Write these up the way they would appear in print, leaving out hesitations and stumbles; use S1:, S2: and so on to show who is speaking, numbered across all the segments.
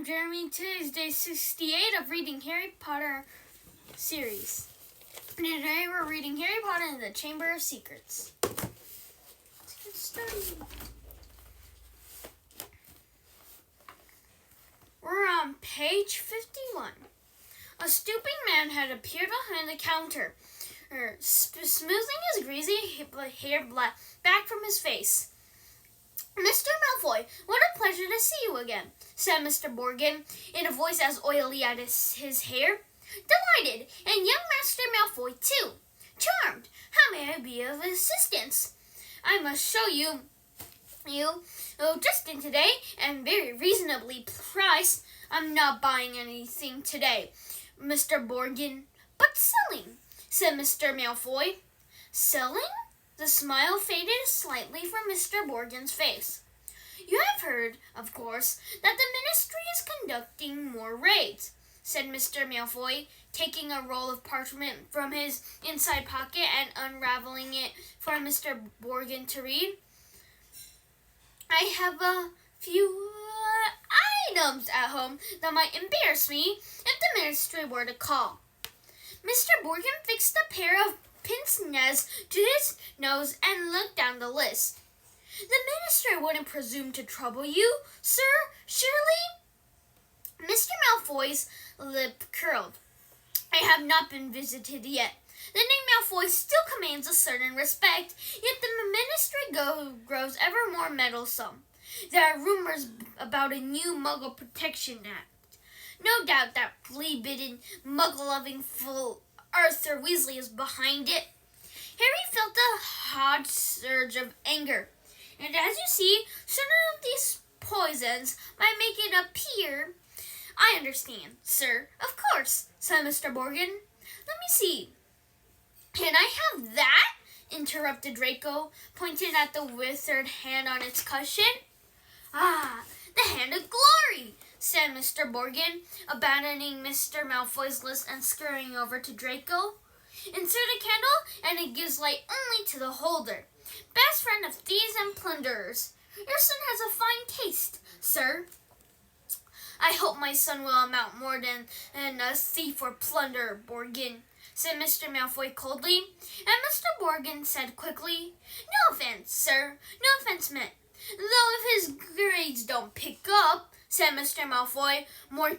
S1: Jeremy. Today is day 68 of reading Harry Potter series. Today we're reading Harry Potter and the Chamber of Secrets. Let's get started. We're on page 51. A stooping man had appeared behind the counter, smoothing his greasy hair back from his face. "Mr. Malfoy, what a pleasure to see you again," said Mr. Borgin, in a voice as oily as his hair. "Delighted, and young Master Malfoy, too. Charmed. How may I be of assistance? I must show you just in today, and very reasonably priced. I'm not buying anything today, Mr. Borgin, but selling," said Mr. Malfoy. "Selling?" The smile faded slightly from Mr. Borgin's face. "You have heard, of course, that the Ministry is conducting more raids," said Mr. Malfoy, taking a roll of parchment from his inside pocket and unraveling it for Mr. Borgin to read. "I have a few items at home that might embarrass me if the Ministry were to call." Mr. Borgin fixed a pair of pince-nez to his nose and looked down the list. "The Ministry wouldn't presume to trouble you, sir, surely?" Mr. Malfoy's lip curled. "I have not been visited yet. The name Malfoy still commands a certain respect, yet the Ministry grows ever more meddlesome. There are rumors about a new Muggle Protection Act. No doubt that flea-bitten, muggle-loving fool Arthur Weasley is behind it." Harry felt a hot surge of anger. "And as you see, certain of these poisons might make it appear—" "I understand, sir, of course," said Mr. Borgin. "Let me see. Can I have that?" interrupted Draco, pointing at the withered hand on its cushion. "Ah, the Hand of Glory," said Mr. Borgin, abandoning Mr. Malfoy's list and scurrying over to Draco. "Insert a candle, and it gives light only to the holder. Best friend of thieves and plunderers. Your son has a fine taste, sir." "I hope my son will amount more than a thief or plunderer, Borgin," said Mr. Malfoy coldly, and Mr. Borgin said quickly, "No offense, sir, no offense meant. Though if his grades don't pick up," said Mr. Malfoy, more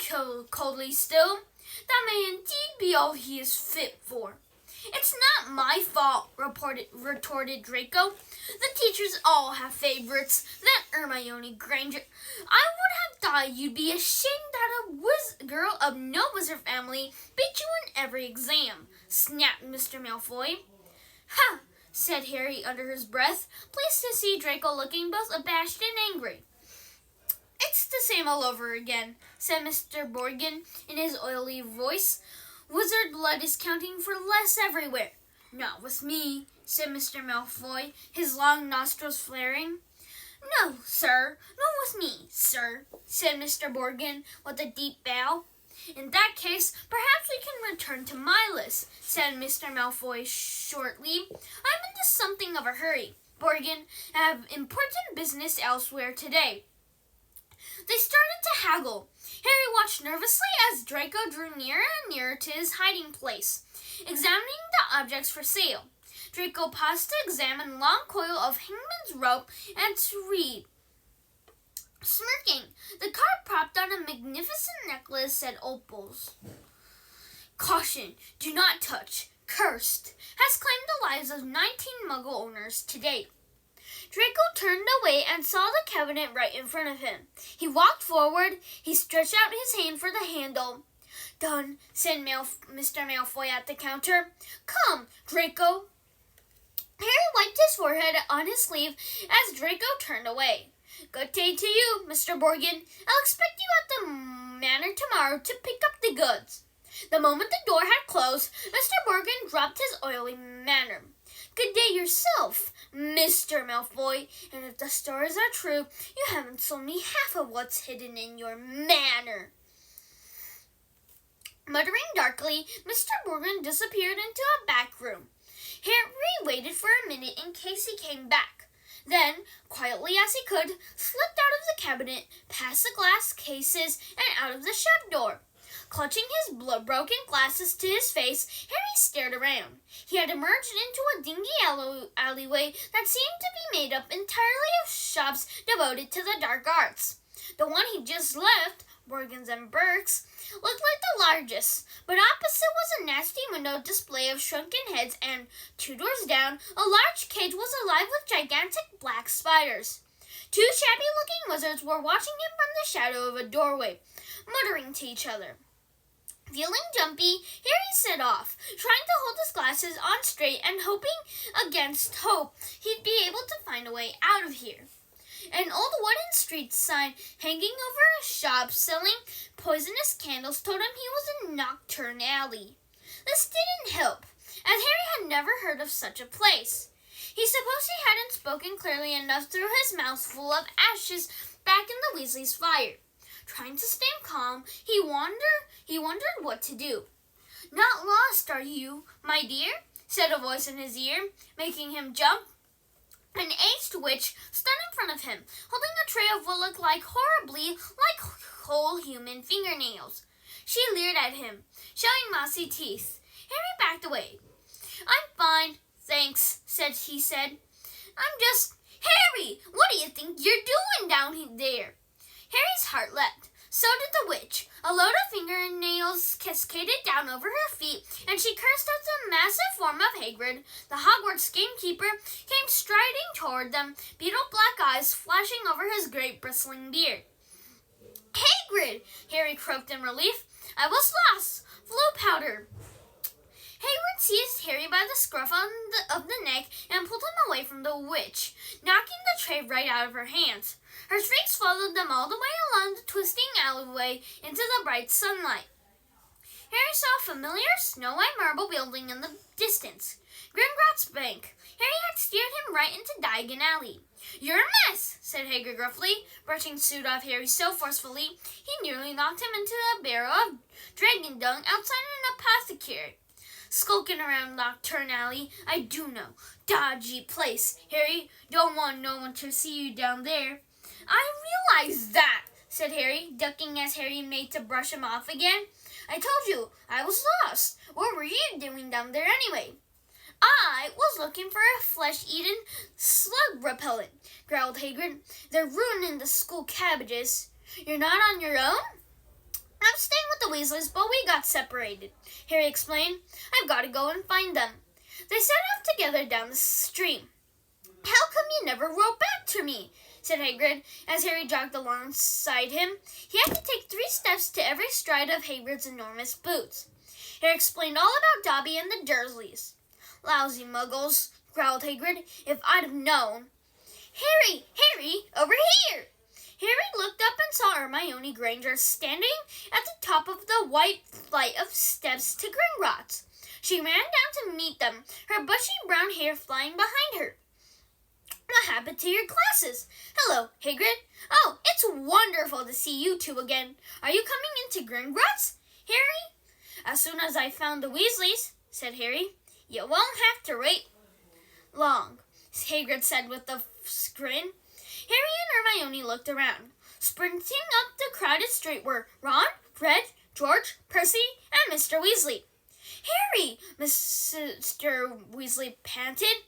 S1: coldly still, "that may indeed be all he is fit for." "It's not my fault," retorted Draco. "The teachers all have favorites. That Hermione Granger. I would have thought you'd be ashamed that a girl of no wizard family beat you in every exam," snapped Mr. Malfoy. "Ha!" said Harry under his breath, pleased to see Draco looking both abashed and angry. "It's the same all over again," said Mr. Borgin in his oily voice. "Wizard blood is counting for less everywhere." "Not with me," said Mr. Malfoy, his long nostrils flaring. "No, sir, not with me, sir," said Mr. Borgin with a deep bow. "In that case, perhaps we can return to my list," said Mr. Malfoy shortly. "I'm into something of a hurry, Borgin. I have important business elsewhere today." They started to haggle. Harry watched nervously as Draco drew nearer and nearer to his hiding place, examining the objects for sale. Draco paused to examine a long coil of hangman's rope and to read. Smirking, the card propped on a magnificent necklace said opals. "Caution, do not touch. Cursed. Has claimed the lives of 19 Muggle owners to date." Draco turned away and saw the cabinet right in front of him. He walked forward. He stretched out his hand for the handle. "Done," said Mr. Malfoy at the counter. "Come, Draco." Harry wiped his forehead on his sleeve as Draco turned away. "Good day to you, Mr. Borgin. I'll expect you at the manor tomorrow to pick up the goods." The moment the door had closed, Mr. Borgin dropped his oily manner. "Good day yourself, Mr. Malfoy, and if the stories are true, you haven't sold me half of what's hidden in your manor." Muttering darkly, Mr. Borgin disappeared into a back room. Harry waited for a minute in case he came back. Then, quietly as he could, slipped out of the cabinet, past the glass cases, and out of the shop door. Clutching his broken glasses to his face, Harry stared around. He had emerged into a dingy alleyway that seemed to be made up entirely of shops devoted to the dark arts. The one he just left, Morgan's and Burke's, looked like the largest, but opposite was a nasty window display of shrunken heads, and 2 doors down, a large cage was alive with gigantic black spiders. 2 shabby-looking wizards were watching him from the shadow of a doorway, muttering to each other. Feeling jumpy, Harry set off, trying to hold his glasses on straight and hoping against hope he'd be able to find a way out of here. An old wooden street sign hanging over a shop selling poisonous candles told him he was in Nocturne Alley. This didn't help, as Harry had never heard of such a place. He supposed he hadn't spoken clearly enough through his mouth full of ashes back in the Weasley's fire. Trying to stay calm, he wondered what to do. "Not lost, are you, my dear?" said a voice in his ear, making him jump. An aged witch stood in front of him, holding a tray of what looked horribly like whole human fingernails. She leered at him, showing mossy teeth. Harry backed away. "I'm fine, thanks," he said. "I'm just... Harry, what do you think you're doing down there?" Harry's heart leapt. So did the witch. A load of fingernails cascaded down over her feet, and she cursed as the massive form of Hagrid, the Hogwarts gamekeeper, came striding toward them, beetle-black eyes flashing over his great bristling beard. "Hagrid!" Harry croaked in relief. "I was lost! Blue powder!" Hagrid seized Harry by the scruff of the neck and pulled him away from the witch, knocking the tray right out of her hands. Her shrieks followed them all the way along the twisting alleyway into the bright sunlight. Harry saw a familiar snow-white marble building in the distance. Gringotts Bank. Harry had steered him right into Diagon Alley. "You're a mess," said Hagrid gruffly, brushing soot off Harry so forcefully he nearly knocked him into a barrel of dragon dung outside an apothecary. "Skulking around Nocturne Alley, I do know. Dodgy place. Harry, don't want no one to see you down there." "I realize that," said Harry, ducking as Harry made to brush him off again. "I told you, I was lost. What were you doing down there anyway?" "I was looking for a flesh-eating slug repellent," growled Hagrid. "They're ruining the school cabbages." "You're not on your own?" "I'm staying with the Weasleys, but we got separated," Harry explained. "I've got to go and find them." They set off together down the street. "How come you never wrote back to me?" said Hagrid, as Harry jogged alongside him. He had to take 3 steps to every stride of Hagrid's enormous boots. Harry explained all about Dobby and the Dursleys. "Lousy muggles," growled Hagrid. "If I'd have known." Harry, over here!" Harry looked up and saw Hermione Granger standing at the top of the white flight of steps to Gringotts. She ran down to meet them, her bushy brown hair flying behind her. "What happened to your glasses?" "Hello, Hagrid." "Oh, it's wonderful to see you 2 again. Are you coming into Gringotts, Harry?" "As soon as I found the Weasleys," said Harry. "You won't have to wait long," Hagrid said with a grin. Harry and Hermione looked around. Sprinting up the crowded street were Ron, Fred, George, Percy, and Mr. Weasley. "Harry," Mr. Weasley panted.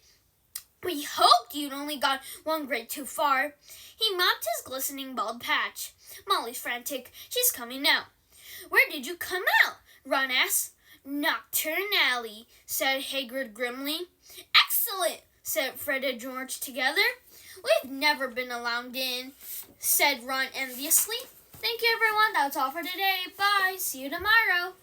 S1: "We hoped you'd only got 1 grade too far." He mopped his glistening bald patch. "Molly's frantic. She's coming now." "Where did you come out?" Ron asked. "Nocturne Alley," said Hagrid grimly. "Excellent," said Fred and George together. "We've never been allowed in," said Ron enviously. Thank you, everyone. That's all for today. Bye. See you tomorrow.